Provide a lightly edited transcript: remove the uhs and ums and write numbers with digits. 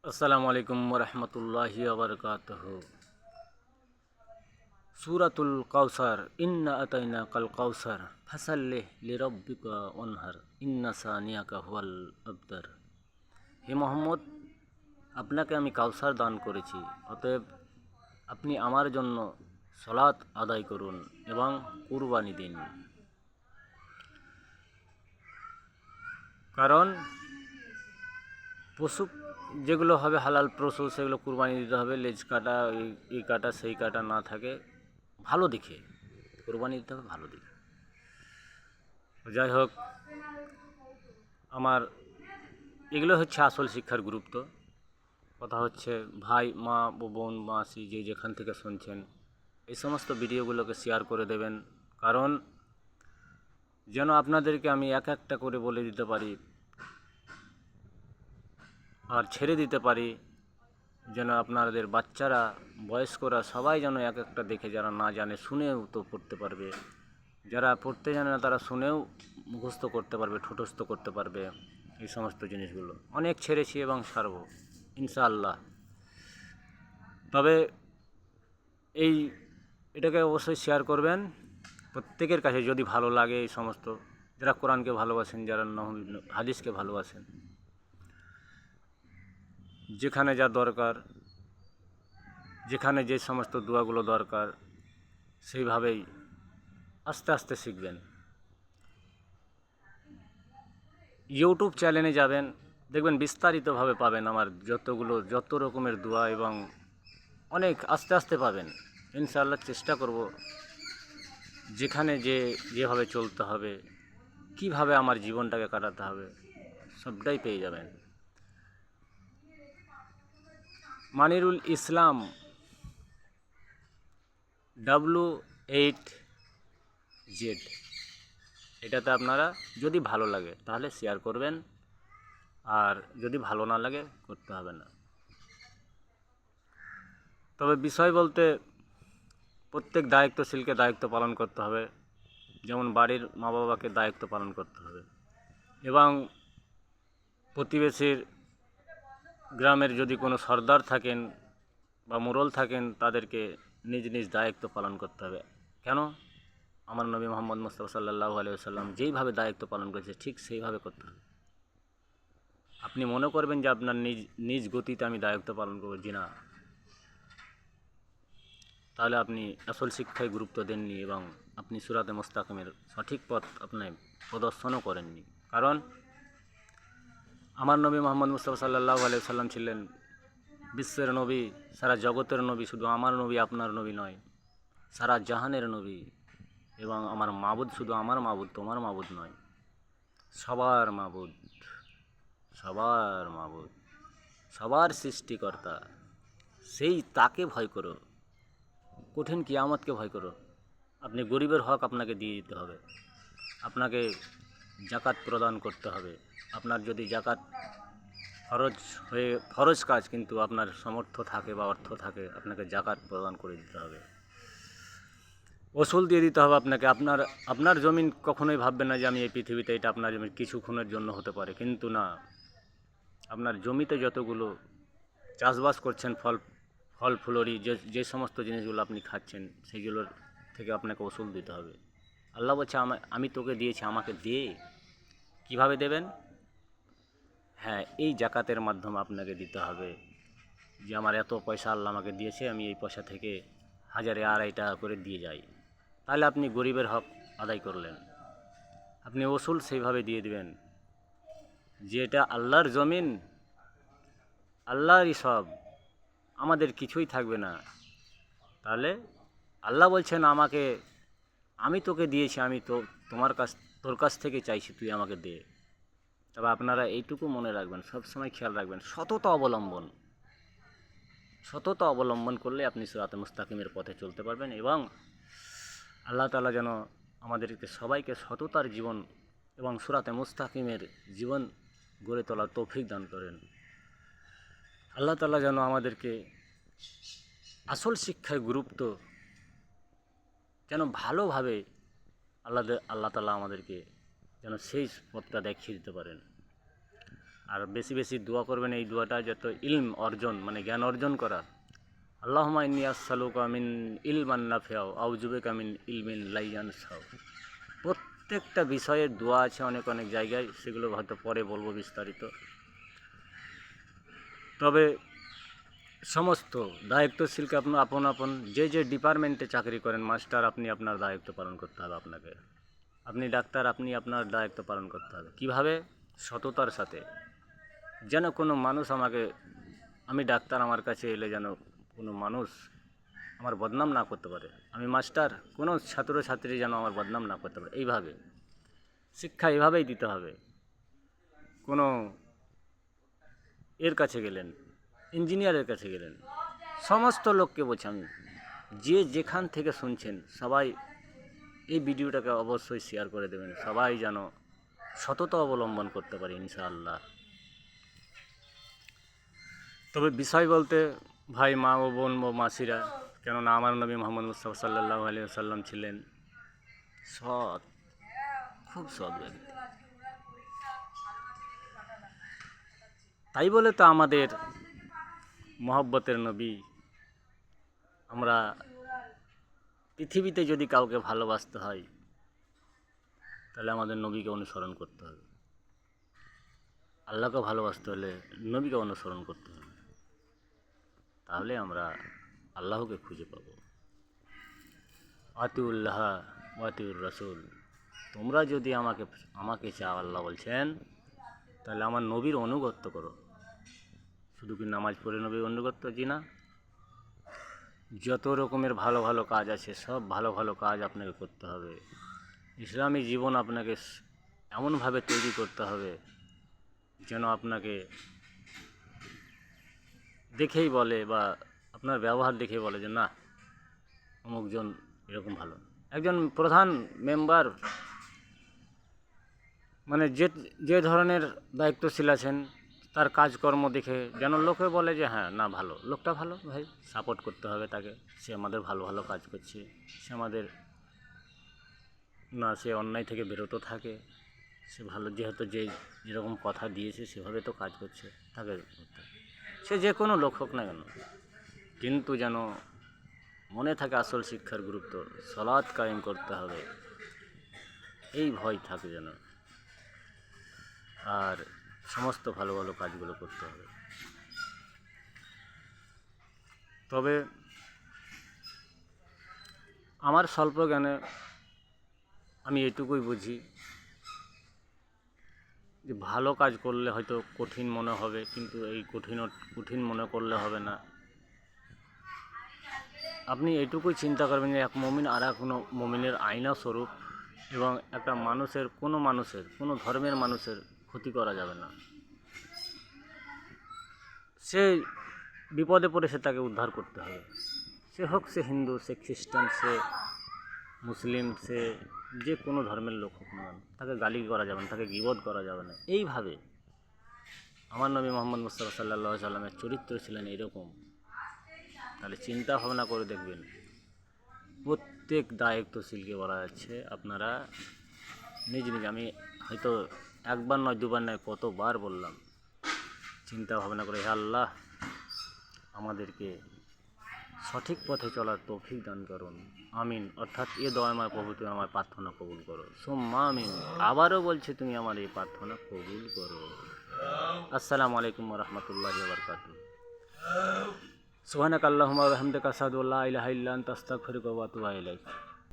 আসসালামু আলাইকুম রহমতুল্লাহি বারকাতুহু। সূরাতুল কাউসার, ইন্না আতাইনা কাল কাউসার ফাসাল্লিহ লিরাব্বিকা ওয়ানহার ইন্না সানিয়াকা হুয়াল আবতার। হে মোহাম্মদ, আপনাকে আমি কাউসার দান করেছি, অতএব আপনি আমার জন্য সলাত আদায় করুন এবং কুরবানি দিন। কারণ পশু যেগুলো হবে হালাল পশু, সেগুলো কুরবানি দিতে হবে। লেজ কাটা, এই কাটা সেই কাটা না থাকে, ভালো দেখে কোরবানি দিতে হবে, ভালো দেখে। যাই হোক, আমার এগুলো হচ্ছে আসল শিক্ষার গুরুত্ব। কথা হচ্ছে, ভাই, মা, বোন, মাসি, যে যেখান থেকে শুনছেন, এই সমস্ত ভিডিওগুলোকে শেয়ার করে দেবেন। কারণ যেন আপনাদেরকে আমি এক একটা করে বলে দিতে পারি আর ছেড়ে দিতে পারি, যেন আপনাদের বাচ্চারা, বয়স্করা সবাই যেন এক একটা দেখে, যারা না জানে শুনেও তো পড়তে পারবে, যারা পড়তে জানে না তারা শুনেও মুখস্থ করতে পারবে, ঠোঁটস্থ করতে পারবে। এই সমস্ত জিনিসগুলো অনেক ছেড়েছি এবং ছাড়ব ইনশাআল্লাহ। তবে এই এটাকে অবশ্যই শেয়ার করবেন প্রত্যেকের কাছে, যদি ভালো লাগে। এই সমস্ত যারা কোরআনকে ভালোবাসেন, যারা হাদিসকে ভালোবাসেন, যেখানে যা দরকার, যেখানে যে সমস্ত দোয়াগুলো দরকার, সেইভাবেই আস্তে আস্তে শিখবেন। ইউটিউব চ্যানেলে যাবেন, দেখবেন বিস্তারিতভাবে পাবেন আমার যত রকমের দোয়া, এবং অনেক আস্তে আস্তে পাবেন ইনশাআল্লাহ। চেষ্টা করব যেখানে যেভাবে চলতে হবে, কিভাবে আমার জীবনটাকে কাটাতে হবে, সবটাই পেয়ে যাবেন। মানিরুল ইসলাম W8Z, এটাতে আপনারা যদি ভালো লাগে তাহলে শেয়ার করবেন, আর যদি ভালো না লাগে করতে হবে না। তবে বিষয় বলতে, প্রত্যেক দায়িত্বশীলকে দায়িত্ব পালন করতে হবে, যেমন বাড়ির মা বাবাকে দায়িত্ব পালন করতে হবে, এবং প্রতিবেশীর, গ্রামের যদি কোনো সর্দার থাকেন বা মোড়ল থাকেন, তাদেরকে নিজ নিজ দায়িত্ব পালন করতে হবে। কেন? আমার নবী মোহাম্মদ মুস্তাফা সাল্লাল্লাহু আলাইহি ওয়াসাল্লাম যেইভাবে দায়িত্ব পালন করেছে, ঠিক সেইভাবে করতে হবে। আপনি মনে করবেন যে আপনার নিজ নিজ গতিতে আমি দায়িত্ব পালন করব, জি না, তাহলে আপনি আসল শিক্ষায় গুরুত্ব দেননি, এবং আপনি সিরাতে মুস্তাকিমের সঠিক পথ আপনি প্রদর্শনও করেননি। কারণ আমার নবী মোহাম্মদ মুস্তাফা সাল্লাল্লাহু আলাইহি ওয়াসাল্লাম ছিলেন বিশ্বের নবী, সারা জগতের নবী। শুধু আমার নবী, আপনার নবী নয়, সারা জাহানের নবী। এবং আমার মাবুদ শুধু আমার মাবুদ, তোমার মাবুদ নয়, সবার মাবুদ, সবার মাবুদ, সবার সৃষ্টিকর্তা। সেই তাকে ভয় করো, কঠিন কিয়ামতকে ভয় করো। আপনি গরিবের হক আপনাকে দিয়ে দিতে হবে, আপনাকে জাকাত প্রদান করতে হবে। আপনার যদি জাকাত ফরজ হয়ে, ফরজ কাজ, কিন্তু আপনার সামর্থ্য থাকে বা অর্থ থাকে, আপনাকে জাকাত প্রদান করে দিতে হবে, ওসুল দিয়ে দিতে হবে আপনাকে। আপনার আপনার জমিন কখনোই ভাববেন না যে আমি এই পৃথিবীতে, এটা আপনার জমি কিছুক্ষণের জন্য হতে পারে, কিন্তু না। আপনার জমিতে যতগুলো চাষবাস করছেন, ফল ফল ফুলরি, যে সমস্ত জিনিসগুলো আপনি খাচ্ছেন, সেইগুলোর থেকে আপনাকে ওসুল দিতে হবে। আল্লাহ বলছে, আমি তোকে দিয়েছি, আমাকে দে। কিভাবে দেবেন? হ্যাঁ, এই জাকাতের মাধ্যমে আপনাকে দিতে হবে। যে আমার এত পয়সা আল্লাহ আমাকে দিয়েছে, আমি এই পয়সা থেকে 1000-2,500 করে দিয়ে যাই। তাহলে আপনি গরিবের হক আদায় করলেন। আপনি ওসুল সেইভাবে দিয়ে দিবেন যে এটা আল্লাহর জমিন, আল্লাহরই সব, আমাদের কিছুই থাকবে না। তাহলে আল্লাহ বলছেন আমাকে, আমি তোকে দিয়েছি, আমি তো তোর কাছ থেকে চাইছি, তুই আমাকে দে। তবে আপনারা এইটুকু মনে রাখবেন, সবসময় খেয়াল রাখবেন, সততা অবলম্বন করলে আপনি সিরাতে মুস্তাকিমের পথে চলতে পারবেন। এবং আল্লাহ তাআলা যেন আমাদেরকে সবাইকে সততার জীবন এবং সিরাতে মুস্তাকিমের জীবন গড়ে তোলার তৌফিক দান করেন। আল্লাহ তাআলা যেন আমাদেরকে আসল শিক্ষায় গুরুত্ব, যেন ভালোভাবে আল্লাহ তাআলা আমাদেরকে যেন সেই পথটা দেখিয়ে দিতে পারেন। আর বেশি বেশি দোয়া করবেন, এই দোয়াটা যত ইলম অর্জন মানে জ্ঞান অর্জন করা। আল্লাহুম্মা ইন্নী আসসালুকা মিন ইলমান নাফিআ আউযু বিকা মিন ইলমিন লা ইয়ানফা। প্রত্যেকটা বিষয়ের দোয়া আছে অনেক অনেক জায়গায়, সেগুলো হয়তো পরে বলবো বিস্তারিত। তবে সমস্ত দায়িত্বশীলকে আপনার আপন আপন যে যে ডিপার্টমেন্টে চাকরি করেন, মাস্টার আপনি আপনার দায়িত্ব পালন করতে হবে আপনাকে, আপনি ডাক্তার আপনি আপনার দায়িত্ব পালন করতে হবে। কিভাবে? সততার সাথে। যেন কোনো মানুষ আমি ডাক্তার, আমার কাছে এলে যেন কোনো মানুষ আমার বদনাম না করতে পারে। আমি মাস্টার, কোনো ছাত্রছাত্রী যেন আমার বদনাম না করতে পারে। এইভাবে শিক্ষা এভাবেই দিতে হবে। কোনো এর কাছে গেলেন, ইঞ্জিনিয়ারের কাছে গেলেন, সমস্ত লোককে বলছি আমি, যে যেখান থেকে শুনছেন সবাই এই ভিডিওটাকে অবশ্যই শেয়ার করে দেবেন, সবাই যেন সততা অবলম্বন করতে পারে ইনশাআল্লাহ। তবে বিষয় বলতে ভাই, মা ও বোন ও মাসিরা, কেননা আমার নবী মুহাম্মদ মুস্তাফা সাল্লাল্লাহু আলাইহি ওয়াসাল্লাম ছিলেন সৎ, খুব সৎ ব্যক্তি। তাই বলে তো আমাদের মহব্বতের নবী, আমরা পৃথিবীতে যদি কাউকে ভালোবাসতে হয় তাহলে আমাদের নবীকে অনুসরণ করতে হবে। আল্লাহকে ভালোবাসতে হলে নবীকে অনুসরণ করতে হবে, তাহলে আমরা আল্লাহকে খুঁজে পাব। আতিউল্লাহ ওয়াতিউর রাসূল, তোমরা যদি আমাকে চাও, আল্লাহ বলছেন, তাহলে আমার নবীর অনুগত্য করো। শুধু কি নামাজ পড়ে নবীর অনুগত্য? জি না, যত রকমের ভালো ভালো কাজ আছে সব ভালো ভালো কাজ আপনাকে করতে হবে। ইসলামী জীবন আপনাকে এমনভাবে তৈরি করতে হবে যেন আপনাকে দেখেই বলে, বা আপনার ব্যবহার দেখেই বলে যে না, অমুকজন এরকম ভালো। একজন প্রধান মেম্বার মানে যে ধরনের দায়িত্বশীল আছেন, তার কাজকর্ম দেখে যেন লোকে বলে যে হ্যাঁ, না ভালো, লোকটা ভালো, ভাই সাপোর্ট করতে হবে তাকে, সে আমাদের ভালো ভালো কাজ করছে, সে আমাদের না, সে অন্যায় থেকে বিরত থাকে, সে ভালো, যেহেতু যেরকম কথা দিয়েছে সেভাবে তো কাজ করছে, তাকে করতে হবে। সে যে কোনো লোক হোক না কেন, কিন্তু যেন মনে থাকে আসল শিক্ষার গুরুত্ব, সালাত কায়েম করতে হবে, এই ভয় থাকে যেন, আর সমস্ত ভালো ভালো কাজগুলো করতে হবে। তবে আমার স্বল্প জ্ঞানে আমি এটুকুই বুঝি যে ভালো কাজ করলে হয়তো কঠিন মনে হবে, কিন্তু এই কঠিন মনে করলে হবে না। আপনি এটুকুই চিন্তা করবেন যে এক মুমিন আর এক মুমিনের আয়না স্বরূপ, এবং একটা কোনো ধর্মের মানুষের ক্ষতি করা যাবে না। সে বিপদে পড়ে সে তাকে উদ্ধার করতে হবে, সে হিন্দু, সে খ্রিস্টান, সে মুসলিম, সে যে কোনো ধর্মের লোক হোক না, তাকে গালি করা যাবে না, তাকে গীবত করা যাবে না। এইভাবে আমার নবী মুহাম্মদ মুস্তাফা সাল্লাল্লাহু আলাইহি সাল্লামের চরিত্র ছিলেন এরকম। তাহলে চিন্তা ভাবনা করে দেখবেন, প্রত্যেক দায়িত্বশীলকে বলা যাচ্ছে আপনারা নিজ, আমি হয়তো একবার নয় দুবার নয় কতবার বললাম, চিন্তা ভাবনা করে হে আল্লাহ আমাদেরকে সঠিক পথে চলার তৌফিক দান করুন, আমিন। অর্থাৎ এ দোয়া আমার প্রভু তুমি আমার প্রার্থনা কবুল করো, সুম্মা আমিন। আবারও বলছে তুমি আমার এই প্রার্থনা কবুল করো। আসসালামু আলাইকুম ওয়া রাহমাতুল্লাহি ওয়া বারাকাতুহু। সুবহানাকা আল্লাহুম্মা ওয়া বিহামদিকা আশহাদু আল্লা ইলাহা ইল্লা আনতা আস্তাগফিরুকা ওয়া আতুবু ইলাইক।